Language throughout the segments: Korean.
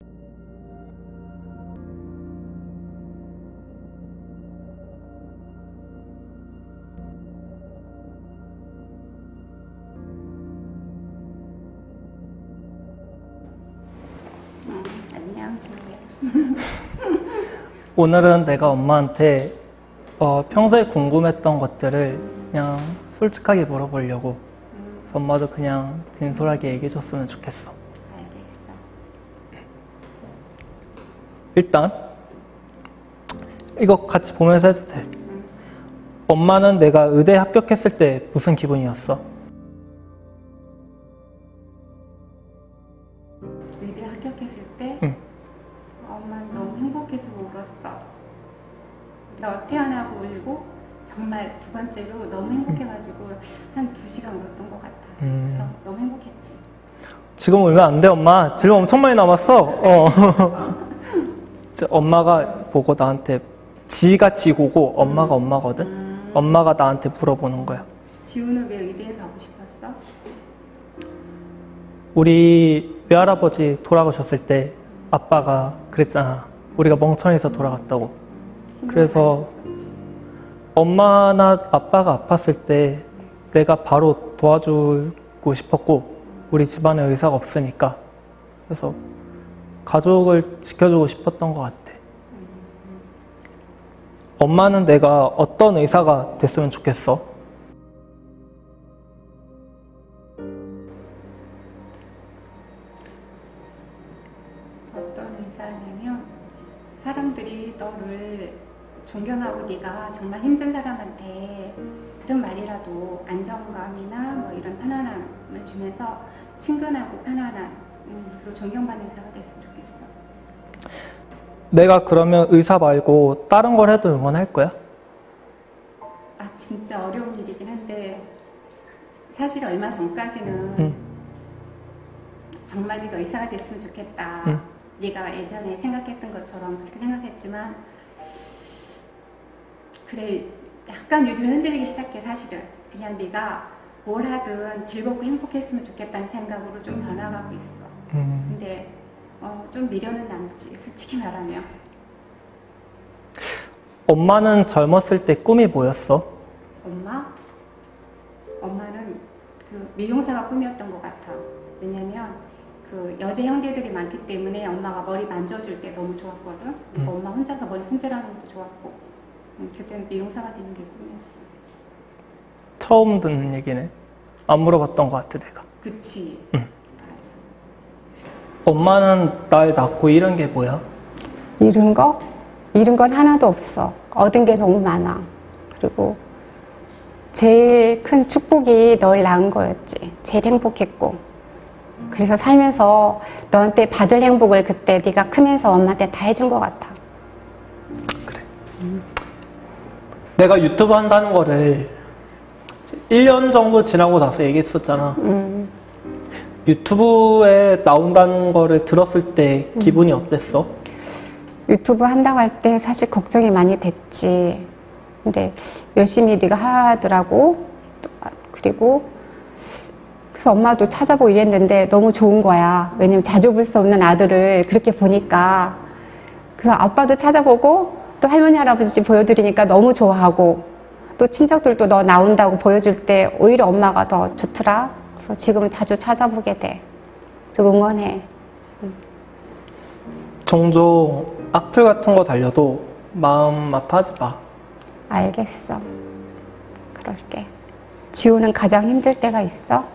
안녕, 오늘은 내가 엄마한테 평소에 궁금했던 것들을 그냥 솔직하게 물어보려고. 그래서 엄마도 그냥 진솔하게 얘기해줬으면 좋겠어. 알겠어. 일단 이거 같이 보면서 해도 돼. 엄마는 내가 의대 합격했을 때 무슨 기분이었어? 의대 합격했을 때 응. 엄마는 너무 행복해서 울었어. 너 태어나고 울고 정말 두 번째로 너무 행복해가지고 한 2시간 울었던 것 같아. 그래서 너무 행복했지. 지금 울면 안 돼, 엄마. 질문 엄청 많이 남았어. 엄마가 보고 나한테, 지가 지고고 엄마가 엄마거든. 엄마가 나한테 물어보는 거야. 지우는 왜 의대에 가고 싶었어? 우리 외할아버지 돌아가셨을 때 아빠가 그랬잖아. 우리가 멍청해서 돌아갔다고. 그래서 엄마나 아빠가 아팠을 때 내가 바로 도와주고 싶었고, 우리 집안에 의사가 없으니까. 그래서 가족을 지켜주고 싶었던 것 같아. 엄마는 내가 어떤 의사가 됐으면 좋겠어? 어떤 의사냐면 사람들이 너를 존경하고 네가 정말 힘든 사람한테 어떤 말이라도 안정감이나 뭐 이런 편안함을 주면서 친근하고 편안한 그리고 존경받는 의사가 됐으면 좋겠어. 내가 그러면 의사 말고 다른 걸 해도 응원할 거야? 아 진짜 어려운 일이긴 한데 사실 얼마 전까지는 정말 네가 의사가 됐으면 좋겠다. 네가 예전에 생각했던 것처럼 그렇게 생각했지만 그래 약간 요즘 흔들리기 시작해. 사실은 그냥 네가 뭘 하든 즐겁고 행복했으면 좋겠다는 생각으로 좀 변화가고 있어. 근데 좀 미련은 남지, 솔직히 말하면. 엄마는 젊었을 때 꿈이 뭐였어? 엄마는 그 미용사가 꿈이었던 것 같아. 왜냐면 그 여제 형제들이 많기 때문에 엄마가 머리 만져줄 때 너무 좋았거든. 그러니까 엄마 혼자서 머리 손질하는 것도 좋았고. 그때는 미용사가 되는 게 꿈이었어. 처음 듣는 얘기네. 안 물어봤던 것 같아, 내가. 그치. 응. 맞아. 엄마는 날 낳고 잃은 게 뭐야? 잃은 거? 잃은 건 하나도 없어. 얻은 게 너무 많아. 그리고 제일 큰 축복이 널 낳은 거였지. 제일 행복했고. 그래서 살면서 너한테 받을 행복을 그때 네가 크면서 엄마한테 다 해준 것 같아. 그래. 내가 유튜브 한다는 거를 1년 정도 지나고 나서 얘기했었잖아. 유튜브에 나온다는 거를 들었을 때 기분이 어땠어? 유튜브 한다고 할 때 사실 걱정이 많이 됐지. 근데 열심히 네가 하더라고. 그리고 그래서 엄마도 찾아보고 이랬는데 너무 좋은 거야. 왜냐면 자주 볼 수 없는 아들을 그렇게 보니까. 그래서 아빠도 찾아보고 또 할머니 할아버지 집 보여드리니까 너무 좋아하고 또 친척들도 너 나온다고 보여줄 때 오히려 엄마가 더 좋더라. 그래서 지금은 자주 찾아보게 돼. 그리고 응원해. 종종 악플 같은 거 달려도 마음 아파하지 마. 알겠어. 그럴게. 지우는 가장 힘들 때가 있어?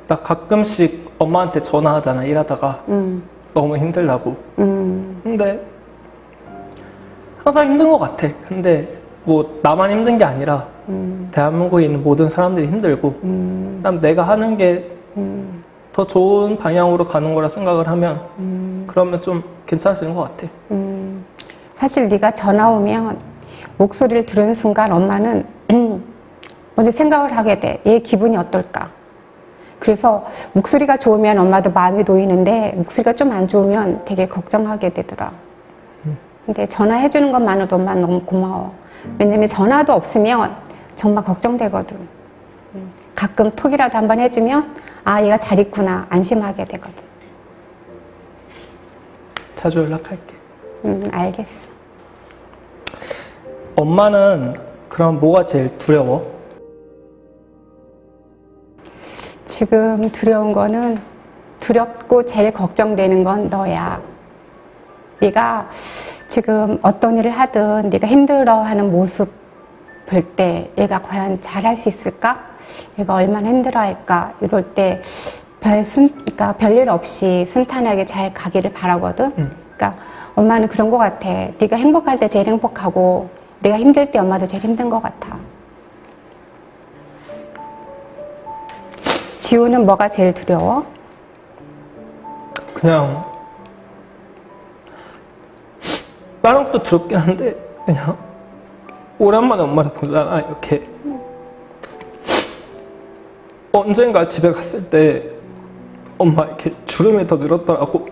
나 가끔씩 엄마한테 전화하잖아, 일하다가. 너무 힘들다고. 근데 항상 힘든 것 같아. 근데 뭐 나만 힘든 게 아니라 대한민국에 있는 모든 사람들이 힘들고 난 내가 하는 게 더 좋은 방향으로 가는 거라 생각을 하면 그러면 좀 괜찮아지는 것 같아. 사실 네가 전화 오면 목소리를 들은 순간 엄마는 먼저 생각을 하게 돼. 얘 기분이 어떨까? 그래서 목소리가 좋으면 엄마도 마음이 놓이는데 목소리가 좀 안 좋으면 되게 걱정하게 되더라. 근데 전화해 주는 것만으로도 엄마 너무 고마워. 왜냐면 전화도 없으면 정말 걱정되거든. 가끔 톡이라도 한번 해주면 아, 얘가 잘 있구나. 안심하게 되거든. 자주 연락할게. 알겠어. 엄마는 그럼 뭐가 제일 두려워? 지금 두려운 거는 두렵고 제일 걱정되는 건 너야. 네가 지금 어떤 일을 하든 네가 힘들어하는 모습 볼 때 얘가 과연 잘할 수 있을까? 얘가 얼마나 힘들어할까? 이럴 때 그러니까 별일 없이 순탄하게 잘 가기를 바라거든. 그러니까 엄마는 그런 거 같아. 네가 행복할 때 제일 행복하고 내가 힘들 때 엄마도 제일 힘든 것 같아. 지우는 뭐가 제일 두려워? 그냥 다른 것도 두렵긴 한데 그냥 오랜만에 엄마를 보잖아. 이렇게 언젠가 집에 갔을 때 엄마 이렇게 주름이 더 늘었더라고.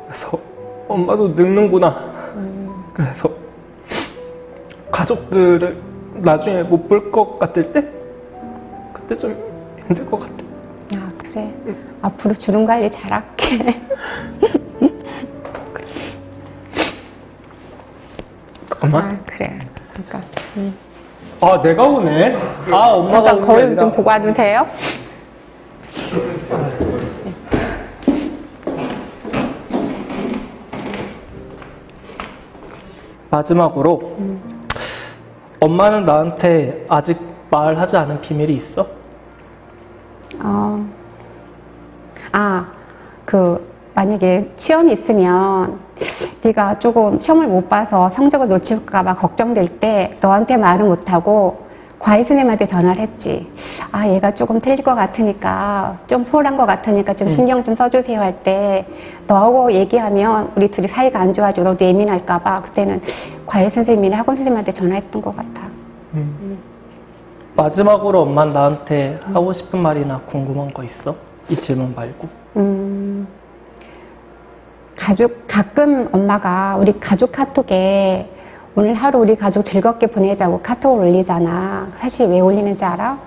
그래서 엄마도 늙는구나. 그래서 가족들을 나중에 못 볼 것 같을 때 그때 좀 힘들 것 같아. 아, 그래. 앞으로 주름 관리 잘할게. 잠깐만. 아, 그래. 그러니까. 아, 내가 오네. 아, 엄마가 잠깐 오는 게 거울 아니라. 좀 보고 와도 돼요? 마지막으로 엄마는 나한테 아직 말하지 않은 비밀이 있어? 만약에 시험이 있으면 네가 조금 시험을 못 봐서 성적을 놓칠까 봐 걱정될 때 너한테 말은 못하고 과외 선생님한테 전화를 했지. 아, 얘가 조금 틀릴 것 같으니까 좀 소홀한 것 같으니까 좀 신경 좀 써주세요 할 때 너하고 얘기하면 우리 둘이 사이가 안 좋아지고 너도 예민할까 봐 그때는 과외 선생님이나 학원 선생님한테 전화했던 것 같아. 마지막으로 엄마는 나한테 하고 싶은 말이나 궁금한 거 있어? 이 질문 말고. 가끔 엄마가 우리 가족 카톡에 오늘 하루 우리 가족 즐겁게 보내자고 카톡을 올리잖아. 사실 왜 올리는지 알아?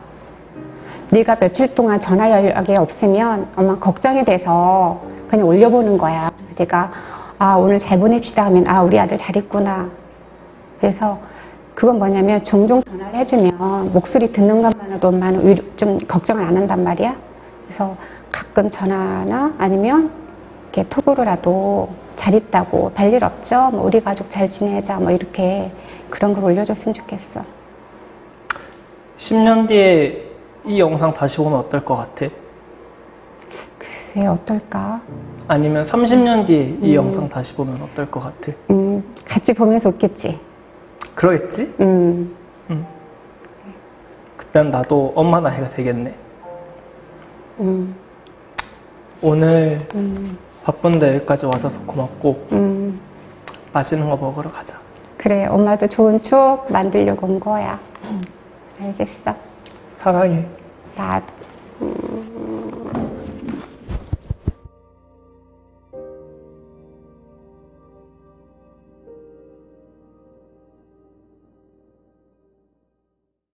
네가 며칠 동안 전화 연락이 없으면 엄마 걱정이 돼서 그냥 올려보는 거야. 그래서 내가 아, 오늘 잘 보냅시다 하면 아, 우리 아들 잘 있구나. 그래서 그건 뭐냐면 종종 전화를 해주면 목소리 듣는 것만으로도 엄마는 좀 걱정을 안 한단 말이야. 그래서 가끔 전화나 아니면 이렇게 톡으로라도 잘 있다고 별일 없죠? 뭐 우리 가족 잘 지내자 뭐 이렇게 그런 걸 올려줬으면 좋겠어. 10년 뒤에 이 영상 다시 보면 어떨 것 같아? 글쎄 어떨까? 아니면 30년 뒤에 이 영상 다시 보면 어떨 것 같아? 같이 보면서 웃겠지. 그러겠지? 그땐 나도 엄마 나이가 되겠네. 오늘 바쁜데 여기까지 와줘서 고맙고 맛있는 거 먹으러 가자. 그래, 엄마도 좋은 추억 만들려고 온 거야. 알겠어. 사랑해. 나도.